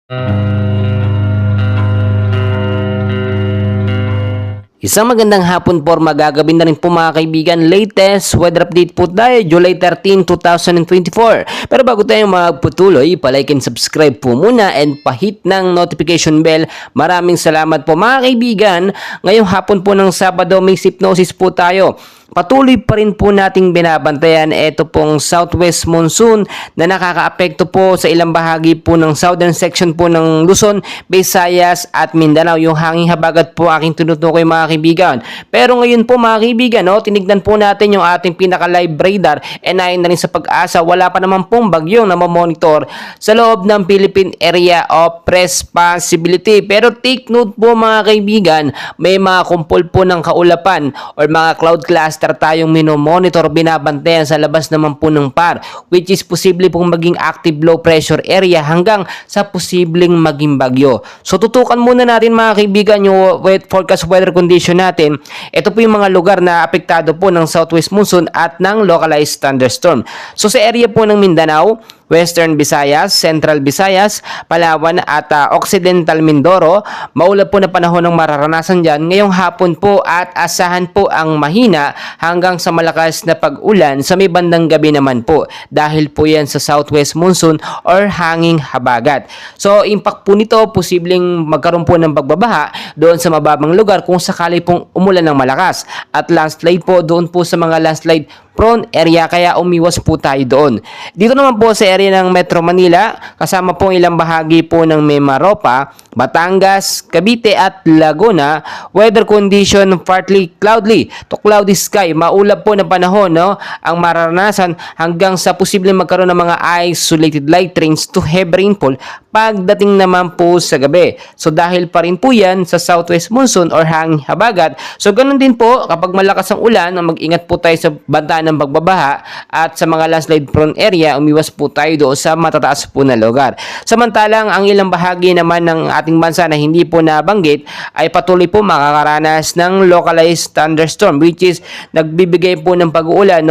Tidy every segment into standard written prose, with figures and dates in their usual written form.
Isang magandang hapon po, magagabi na rin po mga kaibigan. Latest weather update po tayo, July 13, 2024. Pero bago tayo magputuloy, palike and subscribe po muna and pahit ng notification bell. Maraming salamat po mga kaibigan. Ngayong hapon po ng Sabado, may hypnosis po tayo. Patuloy pa rin po nating binabantayan ito pong southwest monsoon na nakakaapekto po sa ilang bahagi po ng southern section po ng Luzon, Visayas at Mindanao. Yung hanging habagat po aking tinutukoy mga kaibigan. Pero ngayon po mga kaibigan, tinignan po natin yung ating pinaka-live radar and ayon na rin sa pag-asa, wala pa naman pong bagyong na mamonitor sa loob ng Philippine Area of Responsibility. Pero take note po mga kaibigan, may mga kumpol po ng kaulapan or mga cloud cluster tayong minomonitor, binabantayan sa labas naman po ng PAR, which is posible pong maging active low pressure area hanggang sa posibleng maging bagyo. So tutukan muna natin mga kaibigan yung forecast weather condition natin. Ito po yung mga lugar na apektado po ng southwest monsoon at ng localized thunderstorm. So sa area po ng Mindanao, Western Visayas, Central Visayas, Palawan at Occidental Mindoro, maulap po na panahon ng mararanasan dyan ngayong hapon po at asahan po ang mahina hanggang sa malakas na pag-ulan sa may bandang gabi naman po dahil po yan sa southwest monsoon or hanging habagat. So impact po nito, posibleng magkaroon po ng pagbabaha doon sa mababang lugar kung sakali pong umulan ng malakas at landslide po doon po sa mga landslide prone area, kaya umiwas po tayo doon. Dito naman po sa area ng Metro Manila, kasama po ilang bahagi po ng Mimaropa, Batangas, Cavite at Laguna, weather condition partly cloudy to cloudy sky, maulap po na panahon ang mararanasan hanggang sa posibleng magkaroon ng mga isolated light rains to heavy rainfall pagdating naman po sa gabi. So dahil pa rin po yan sa southwest monsoon or hanging habagat, so ganun din po kapag malakas ang ulan, mag-ingat po tayo sa banta ng pagbabaha at sa mga landslide prone area, umiwas po tayo doon sa matataas po na lugar. Samantalang ang ilang bahagi naman ng ating bansa na hindi po nabanggit ay patuloy po makakaranas ng localized thunderstorm, which is nagbibigay po ng pag-uulan,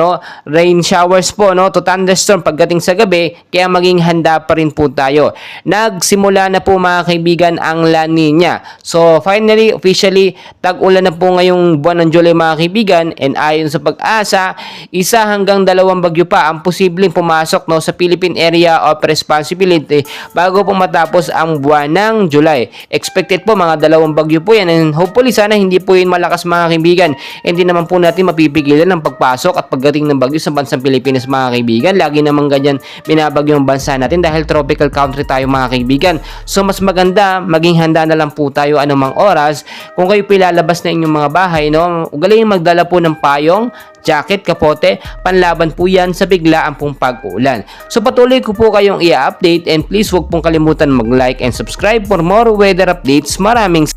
rain showers po to thunderstorm pagdating sa gabi, kaya maging handa pa rin po tayo. Nagsimula na po mga kaibigan ang La Nina. So finally, officially, tag-ulan na po ngayong buwan ng July mga kaibigan, and ayon sa pag-asa, 1 hanggang 2 bagyo pa ang posibleng pumasok sa Philippine Area of Responsibility bago po matapos ang buwan ng July. Expected po mga 2 bagyo po yan, and hopefully sana hindi po yun malakas mga kaibigan. Hindi naman po natin mapipigilan ang pagpasok at pagdating ng bagyo sa bansang Pilipinas mga kaibigan. Lagi naman ganyan binabagyo ang bansa natin dahil tropical country tayo mga kaibigan. So mas maganda maging handa na lang po tayo anumang oras. Kung kayo pilalabas na inyong mga bahay, ugaling magdala po ng payong, jacket, kapote, panlaban po yan sa biglaan pong pag-uulan. So patuloy ko po kayong i-update, and please huwag pong kalimutan mag-like and subscribe for more weather updates. Maraming